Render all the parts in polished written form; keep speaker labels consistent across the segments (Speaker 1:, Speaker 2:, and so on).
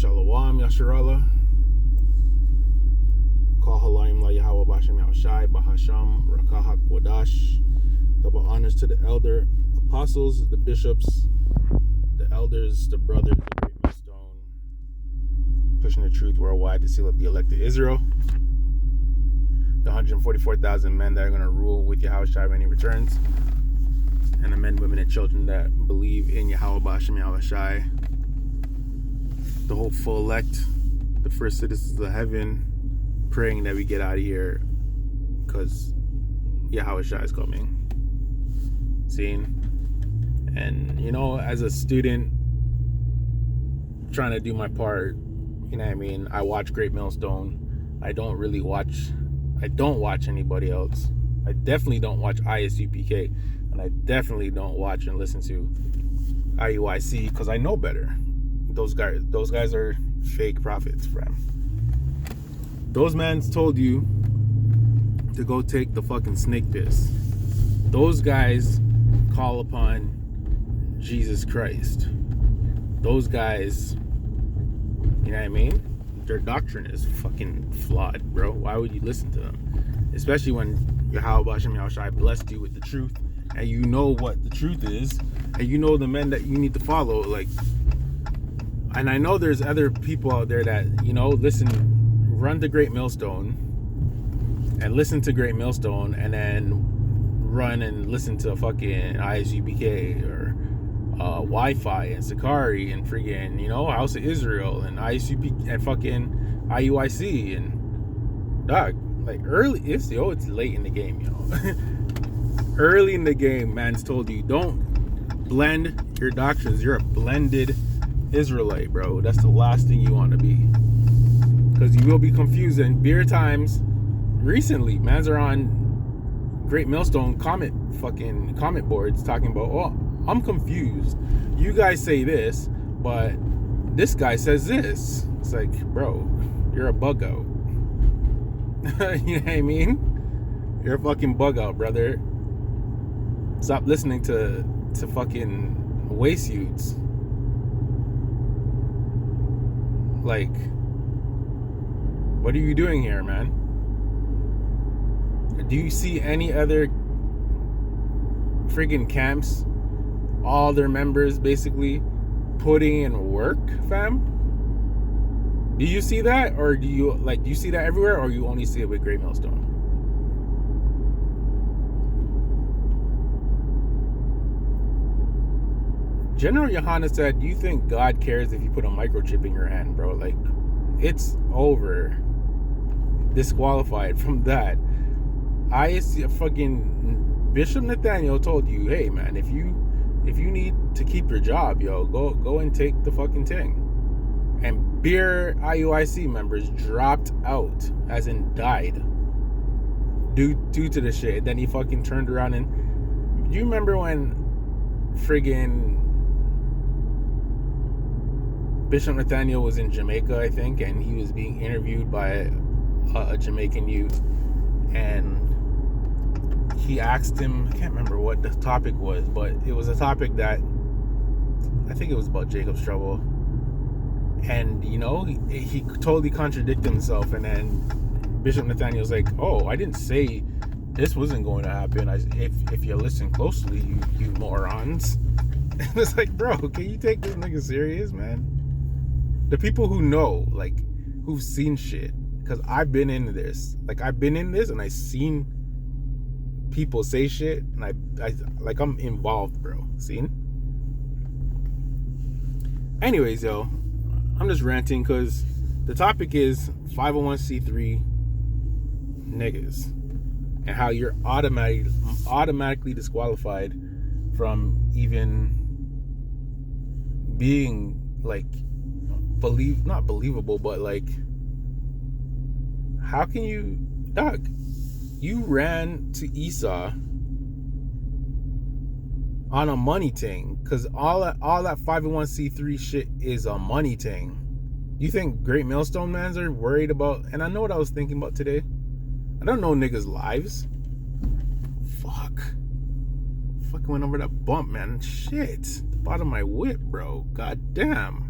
Speaker 1: Shalom Yasharallah. Call Halayim La Yahweh Bashem Yahushai Bahasham Rakah HaKwadash. Double honors to the elder apostles, the bishops, the elders, the brothers, the great millstone, pushing the truth worldwide to seal up the elect of Israel. The 144,000 men that are going to rule with Yahushai when he returns. And the men, women, and children that believe in Yahweh Bashem Yahushai. The whole full elect, the first citizens of heaven, praying that we get out of here because Yahushua is coming. Seeing? And, you know, as a student, trying to do my part, you know what I mean? I watch Great Millstone. I don't watch anybody else. I definitely don't watch ISUPK. And I definitely don't watch and listen to IUIC because I know better. Those guys are fake prophets, fam. Those mans told you to go take the fucking snake piss. Those guys call upon Jesus Christ. Those guys, you know what I mean? Their doctrine is fucking flawed, bro. Why would you listen to them? Especially when Yahweh Bashem Yahushai blessed you with the truth, and you know what the truth is, and you know the men that you need to follow, like. And I know there's other people out there that, you know, run the Great Millstone and listen to Great Millstone and then run and listen to fucking ISUPK or Wi-Fi and Sakari and friggin', you know, House of Israel and ISUP and fucking IUIC and dog, like it's late in the game, yo. Early in the game, man's told you don't blend your doctrines. You're a blended Israelite, bro. That's the last thing you want to be, because you will be confused. And beer times recently, mans are on Great Millstone comment boards talking about, oh, I'm confused. You guys say this, but this guy says this. It's like, bro, you're a bug out. You know what I mean? You're a fucking bug out, brother. Stop listening to fucking waste youths. Like, what are you doing here, man? Do you see any other friggin' camps, all their members basically putting in work, fam? Do you see that? Or do you see that everywhere, or you only see it with Great Millstone? General Yohana said, do you think God cares if you put a microchip in your hand, bro? Like, it's over. Disqualified from that. Fucking Bishop Nathaniel told you, hey, man, if you need to keep your job, yo, go and take the fucking thing. And beer IUIC members dropped out, as in died, due to the shit. Then he fucking turned around and... Do you remember when friggin' Bishop Nathaniel was in Jamaica, I think, and he was being interviewed by a Jamaican youth, and he asked him, I can't remember what the topic was, but it was a topic that, I think it was about Jacob's trouble, and, you know, he totally contradicted himself, and then Bishop Nathaniel was like, oh, I didn't say this wasn't going to happen. If you listen closely, you morons. And it's like, bro, can you take this nigga serious, man? The people who know, like, who've seen shit, because I've been into this. Like, I've been in this, and I've seen people say shit, and I'm involved, bro. Seen? Anyways, yo, I'm just ranting, because the topic is 501c3 niggas, and how you're automatically disqualified from even being, like, not believable, but like, how can you, dog, you ran to Esau on a money thing, because all that 501c3 shit is a money thing. You think Great Millstone mans are worried about, and I know what I was thinking about today, I don't know niggas' lives. Fucking went over that bump, man. Shit, the bottom of my whip, bro. God damn.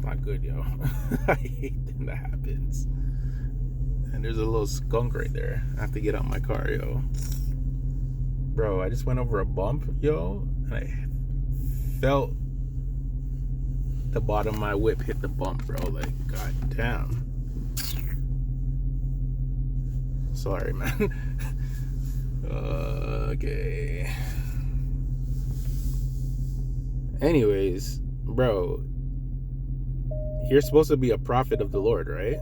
Speaker 1: not good, yo. I hate when that happens. And there's a little skunk right there. I have to get out my car, yo. Bro, I just went over a bump, yo, and I felt the bottom of my whip hit the bump, bro. Like, god damn. Sorry, man. Okay. Anyways, bro, you're supposed to be a prophet of the Lord, right?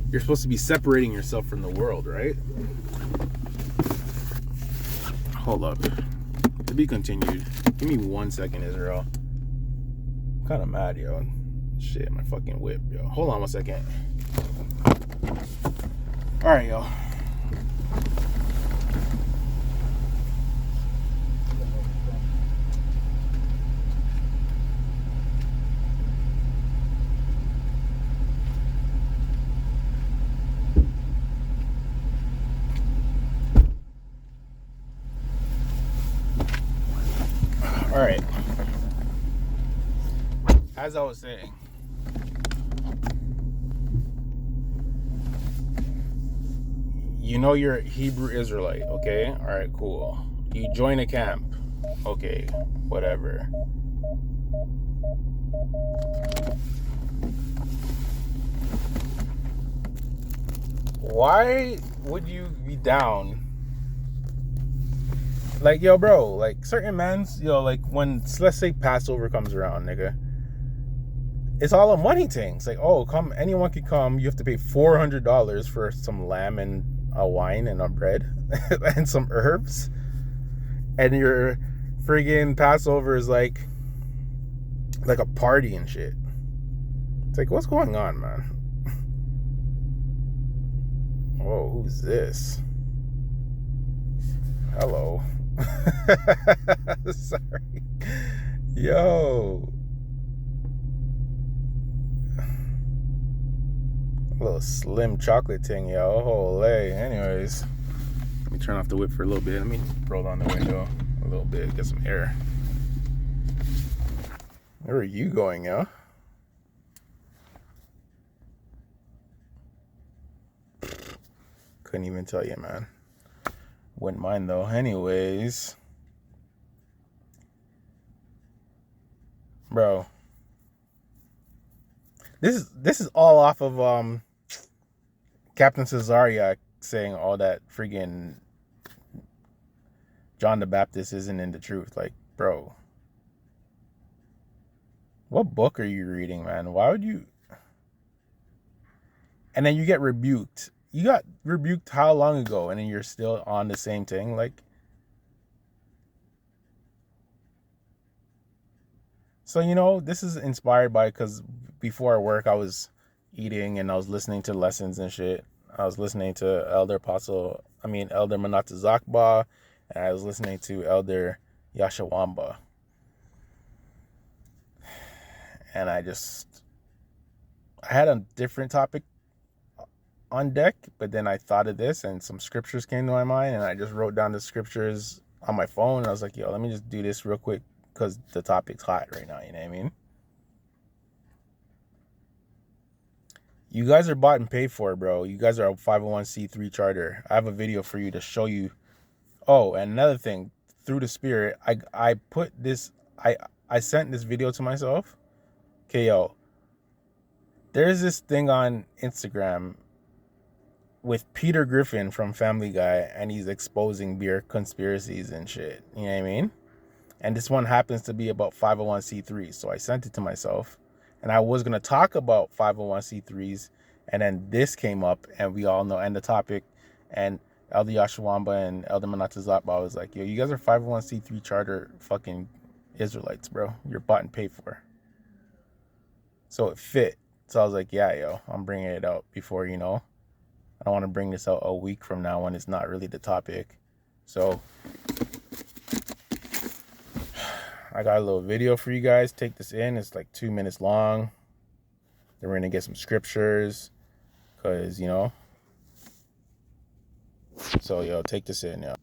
Speaker 1: You're supposed to be separating yourself from the world, right? Hold up. To be continued. Give me 1 second, Israel. I'm kind of mad, yo. Shit, my fucking whip, yo. Hold on 1 second. All right, yo. All right. As I was saying, you know you're a Hebrew Israelite, okay? All right, cool. You join a camp, okay, whatever. Why would you be down? Like, yo, bro, like certain mans, yo, like when, let's say Passover comes around, nigga, it's all a money thing. It's like, oh, come, anyone can come. You have to pay $400 for some lamb and a wine and a bread and some herbs. And your friggin' Passover is like a party and shit. It's like, what's going on, man? Whoa, who's this? Hello. Sorry. Yo. A little slim chocolate thing, yo. Holy. Anyways. Let me turn off the whip for a little bit. Let me roll down the window a little bit, get some air. Where are you going, yo? Couldn't even tell you, man. Wouldn't mind though. Anyways, bro, this is all off of Captain Cesaria saying all that friggin' John the Baptist isn't in the truth. Like, bro, what book are you reading, man? Why would you? And then you get rebuked. You got rebuked how long ago, and then you're still on the same thing? Like, so, you know, this is inspired by, because before work I was eating and I was listening to lessons and shit. I was listening to Elder Manata Zakba, and I was listening to Elder Yashawamba. And I had a different topic on deck, but then I thought of this and some scriptures came to my mind, and I just wrote down the scriptures on my phone, and I was like, yo, let me just do this real quick because the topic's hot right now, you know what I mean? You guys are bought and paid for, bro. You guys are a 501c3 charter. I have a video for you to show you. Oh, and another thing, through the Spirit, I put this, I sent this video to myself. Okay, yo, there's this thing on Instagram with Peter Griffin from Family Guy, and he's exposing beer conspiracies and shit. You know what I mean? And this one happens to be about 501c3s. So I sent it to myself, and I was going to talk about 501c3s, and then this came up, and we all know, and the topic, and Elder Yashawamba and Elder Manata Zakba was like, yo, you guys are 501c3 charter fucking Israelites, bro. You're bought and paid for. So it fit. So I was like, yeah, yo, I'm bringing it out before, you know, I don't want to bring this out a week from now when it's not really the topic. So I got a little video for you guys. Take this in. It's like 2 minutes long. Then we're going to get some scriptures because, you know. So, yo, take this in, yo.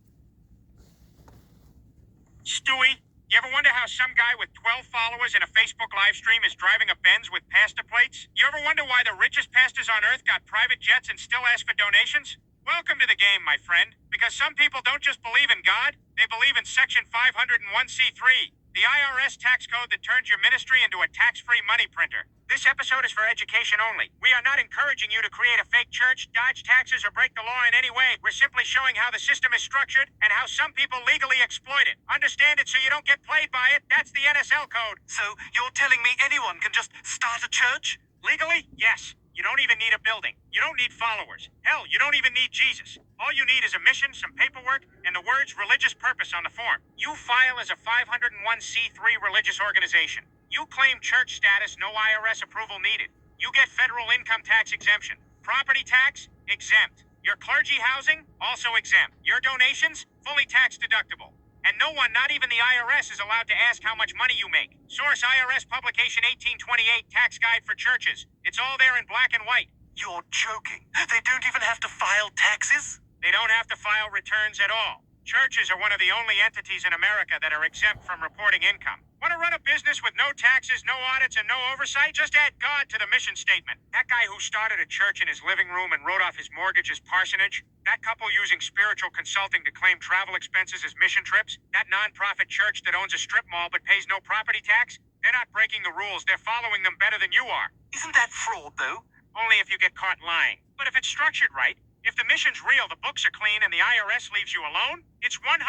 Speaker 2: Stewie, You ever wonder how some guy with 12 followers in a Facebook live stream is driving a Benz with pasta plates? You ever wonder why the richest pastors on earth got private jets and still ask for donations? Welcome to the game, my friend. Because some people don't just believe in God, they believe in Section 501c3, the IRS tax code that turns your ministry into a tax-free money printer. This episode is for education only. We are not encouraging you to create a fake church, dodge taxes, or break the law in any way. We're simply showing how the system is structured and how some people legally exploit it. Understand it so you don't get played by it. That's the NSL code.
Speaker 3: So you're telling me anyone can just start a church?
Speaker 2: Legally, yes. You don't even need a building. You don't need followers. Hell, you don't even need Jesus. All you need is a mission, some paperwork, and the words religious purpose on the form. You file as a 501c3 religious organization. You claim church status, no IRS approval needed. You get federal income tax exemption. Property tax, exempt. Your clergy housing, also exempt. Your donations, fully tax deductible. And no one, not even the IRS, is allowed to ask how much money you make. Source IRS Publication 1828, Tax Guide for Churches. It's all there in black and white.
Speaker 3: You're joking. They don't even have to file taxes?
Speaker 2: They don't have to file returns at all. Churches are one of the only entities in America that are exempt from reporting income. Want to run a business with no taxes, no audits, and no oversight? Just add God to the mission statement. That guy who started a church in his living room and wrote off his mortgage as parsonage? That couple using spiritual consulting to claim travel expenses as mission trips? That nonprofit church that owns a strip mall but pays no property tax? They're not breaking the rules. They're following them better than you are.
Speaker 3: Isn't that fraud, though?
Speaker 2: Only if you get caught lying. But if it's structured right, if the mission's real, the books are clean, and the IRS leaves you alone, it's 100%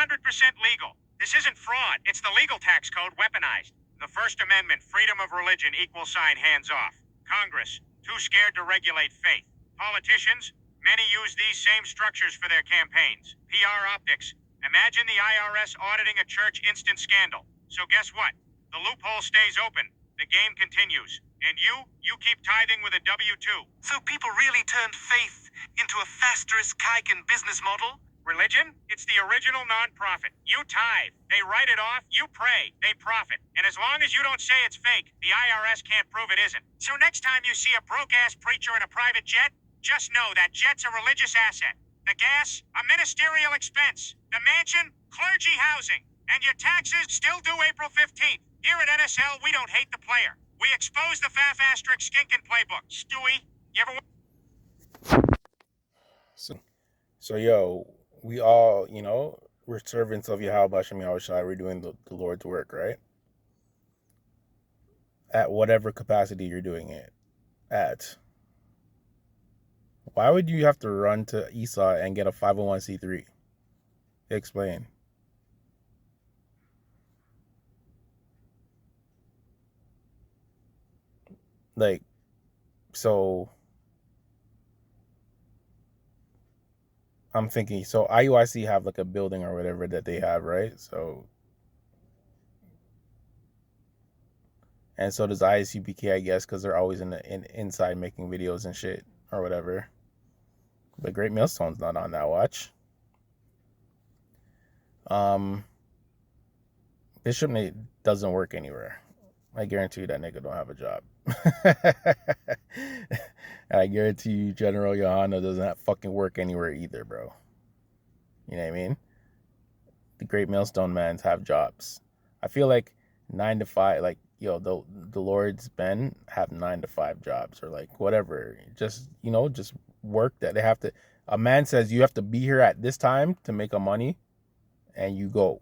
Speaker 2: legal. This isn't fraud. It's the legal tax code weaponized. The First Amendment, freedom of religion, equal sign, hands off. Congress, too scared to regulate faith. Politicians, many use these same structures for their campaigns. PR optics. Imagine the IRS auditing a church, instant scandal. So guess what? The loophole stays open. The game continues. And you keep tithing with a W-2.
Speaker 3: So people really turned faith into a Fasteris Kaiken business model?
Speaker 2: Religion? It's the original nonprofit. You tithe. They write it off. You pray. They profit. And as long as you don't say it's fake, the IRS can't prove it isn't. So next time you see a broke-ass preacher in a private jet, just know that jet's a religious asset. The gas, a ministerial expense. The mansion, clergy housing. And your taxes still due April 15th. Here at NSL, we don't hate the player. We expose the faff asterisk skinkin' playbook. Stewie, you ever...
Speaker 1: So yo, we all, we're servants of Yahweh Hashem Yahushai. We're doing the Lord's work, right? At whatever capacity you're doing it at. Why would you have to run to Esau and get a 501c3? Explain. Like, so I'm thinking, so IUIC have like a building or whatever that they have, right? So, and so does ISUPK, I guess, because they're always inside making videos and shit or whatever. But Great Millstone's not on that watch. Bishop Nate doesn't work anywhere. I guarantee you that nigga don't have a job. I guarantee you General Yohana doesn't fucking work anywhere either, bro. You know what I mean? The Great Millstone mans have jobs. I feel like 9 to 5, like, the Lord's men have 9 to 5 jobs or like whatever. Just, just work that they have to. A man says you have to be here at this time to make a money and you go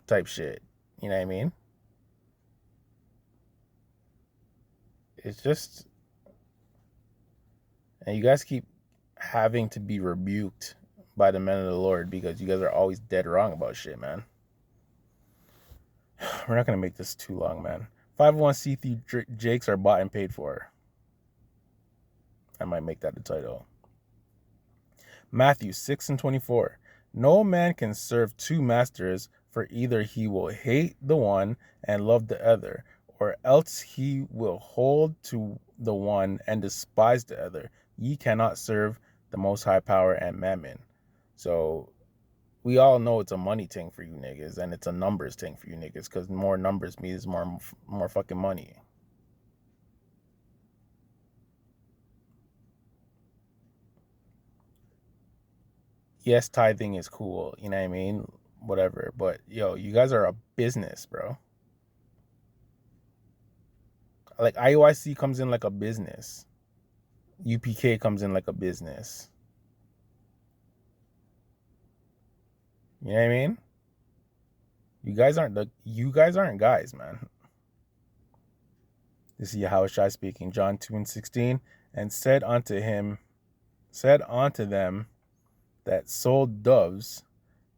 Speaker 1: type shit. You know what I mean? It's just, and you guys keep having to be rebuked by the men of the Lord because you guys are always dead wrong about shit, man. We're not going to make this too long, man. 501c3 Jakes are bought and paid for. I might make that the title. Matthew 6:24. No man can serve two masters, for either he will hate the one and love the other, or else he will hold to the one and despise the other. Ye cannot serve the Most High Power and Mammon. So we all know it's a money thing for you niggas, and it's a numbers thing for you niggas, because more numbers means more fucking money. Yes, tithing is cool, you know what I mean? whatever. But yo, you guys are a business, bro. Like IUIC comes in like a business. UPK comes in like a business. You know what I mean? You guys aren't guys, man. This is Yahushua speaking, John 2:16, and said unto them that sold doves,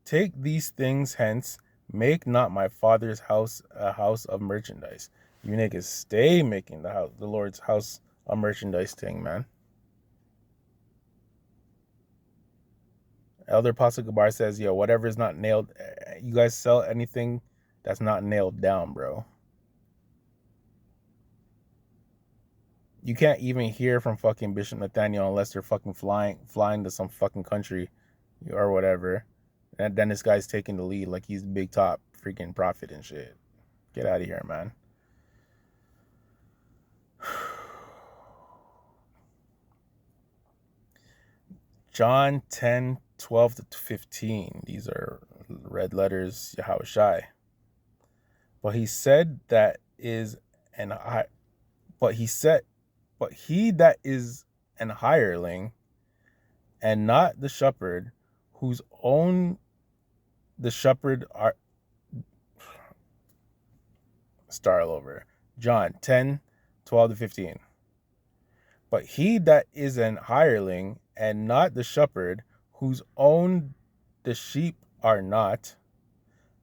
Speaker 1: take these things hence, make not my father's house a house of merchandise. You niggas stay making the Lord's house a merchandise thing, man. Elder Apostle Gabar says, yo, whatever is not nailed, you guys sell anything that's not nailed down, bro. You can't even hear from fucking Bishop Nathaniel unless they're fucking flying to some fucking country or whatever. And then this guy's taking the lead like he's the big top freaking prophet and shit. Get out of here, man. John 10:12-15. These are red letters, Yahushai. But he said that is an I. But he that is an hireling, and not the shepherd, whose own the shepherd are. Start all over. John 10:12-15. But he that is an hireling, and not the shepherd, whose own the sheep are not,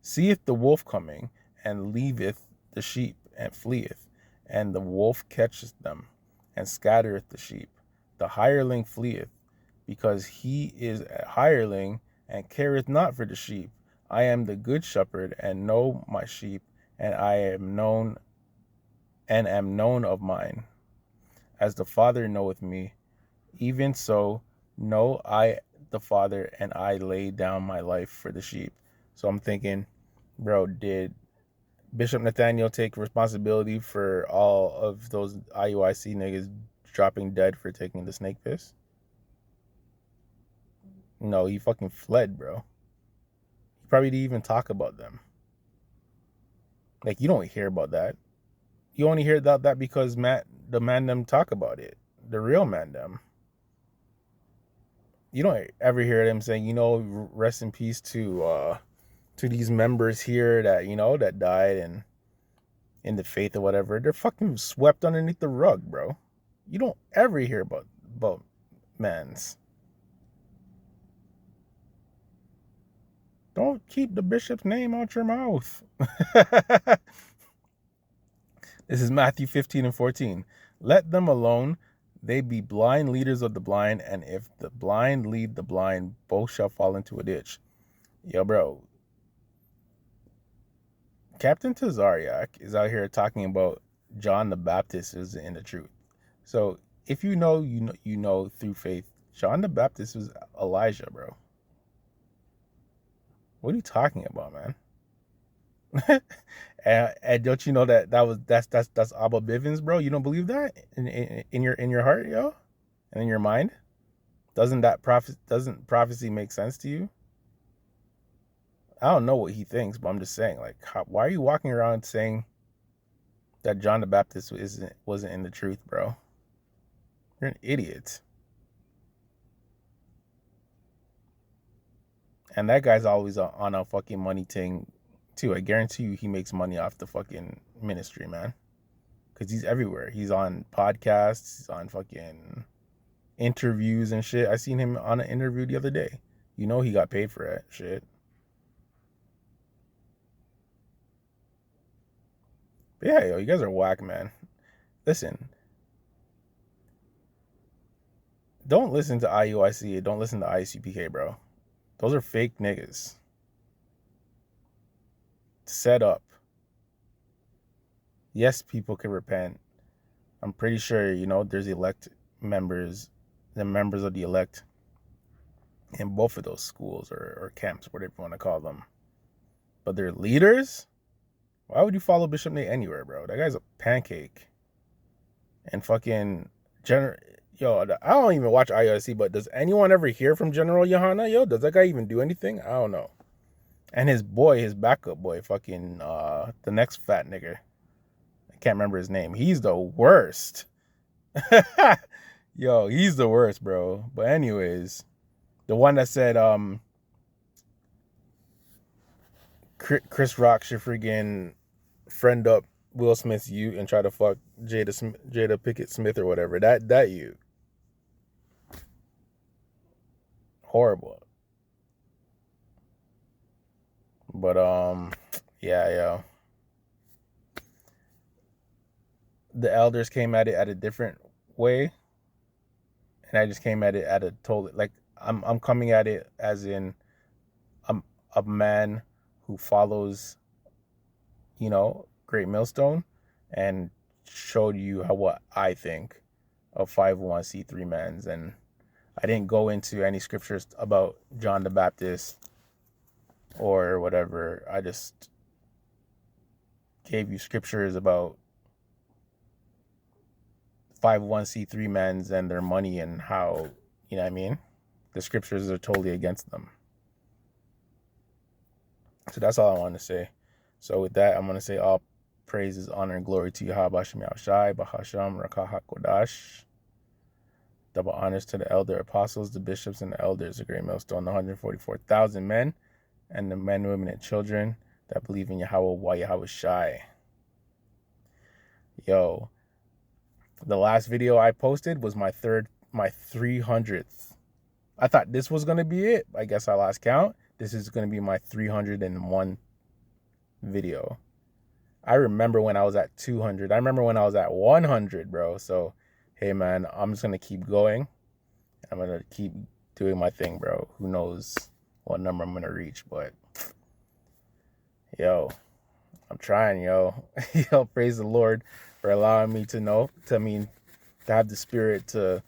Speaker 1: seeth the wolf coming, and leaveth the sheep, and fleeth, and the wolf catcheth them, and scattereth the sheep. The hireling fleeth, because he is a hireling, and careth not for the sheep. I am the good shepherd, and know my sheep, and I am known of mine. As the Father knoweth me, even so know I the Father, and I lay down my life for the sheep. So I'm thinking, bro, did Bishop Nathaniel take responsibility for all of those IUIC niggas dropping dead for taking the snake piss? No, he fucking fled, bro. He probably didn't even talk about them. Like, you don't hear about that. You only hear about that because the man them talk about it. The real man them. You don't ever hear them saying, you know, rest in peace to these members here that, you know, that died and in the faith or whatever. They're fucking swept underneath the rug, bro. You don't ever hear about mans. Don't keep the bishop's name out your mouth. This is Matthew 15:14. Let them alone. They be blind leaders of the blind, and if the blind lead the blind, both shall fall into a ditch. Yo, bro. Captain Tazariak is out here talking about John the Baptist is in the truth. So if you know through faith, John the Baptist was Elijah, bro. What are you talking about, man? and don't you know that's Abba Bivens, bro? You don't believe that in your heart, yo, and in your mind? Doesn't prophecy make sense to you? I don't know what he thinks, but I'm just saying, like, why are you walking around saying that John the Baptist wasn't in the truth, bro? You're an idiot. And that guy's always on a fucking money thing too. I guarantee you he makes money off the fucking ministry, man. Because he's everywhere. He's on podcasts, he's on fucking interviews and shit. I seen him on an interview the other day. You know he got paid for that shit. But yeah, yo, you guys are whack, man. Listen. Don't listen to IUIC. Don't listen to ICPK, bro. Those are fake niggas. Set up. Yes, people can repent. I'm pretty sure, you know, there's elect members, the members of the elect in both of those schools or camps, whatever you want to call them. But they're leaders? Why would you follow Bishop Nate anywhere, bro? That guy's a pancake. And fucking yo, I don't even watch IUIC, but does anyone ever hear from General Yohana? Yo, does that guy even do anything? I don't know. And his boy, his backup boy, fucking the next fat nigger. I can't remember his name. He's the worst. Yo, he's the worst, bro. But anyways, the one that said Chris Rock should friggin' friend up Will Smith's you and try to fuck Jada Pinkett Smith or whatever. That you. Horrible. But yeah, yo. The elders came at it at a different way. And I just came at it at a totally, like, I'm coming at it as in I'm a man who follows, Great Millstone, and showed you what I think of 501c3 mans. And I didn't go into any scriptures about John the Baptist or whatever. I just gave you scriptures about 501c3 mans and their money and how, you know what I mean? The scriptures are totally against them. So that's all I want to say. So with that, I'm going to say all praises, honor, and glory to Yahweh Shem Yahushai, Bahasham, Rakah HaKodash. Double honors to the elder apostles, the bishops, and the elders, the great millstone, the 144,000 men, and the men, women, and children that believe in Yahweh Yahushai. Yo, the last video I posted was my 300th. I thought this was going to be it. I guess I lost count. This is going to be my 301 video. I remember when I was at 200. I remember when I was at 100, bro. So, hey, man, I'm just going to keep going. I'm going to keep doing my thing, bro. Who knows what number I'm going to reach, but yo, I'm trying, yo. Yo, praise the Lord for allowing me to have the spirit to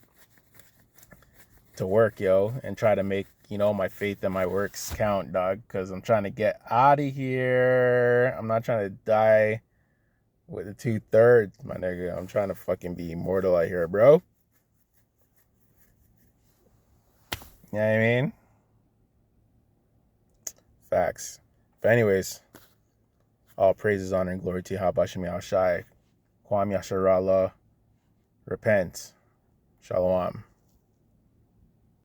Speaker 1: work, yo, and try to make, my faith and my works count, dog, because I'm trying to get out of here. I'm not trying to die with the 2/3, my nigga. I'm trying to fucking be immortal out here, bro. You know what I mean? Facts. But anyways, all praises, honor, and glory to Yahweh Shem Yahushai. Kwam Yasharallah. Repent. Shalom.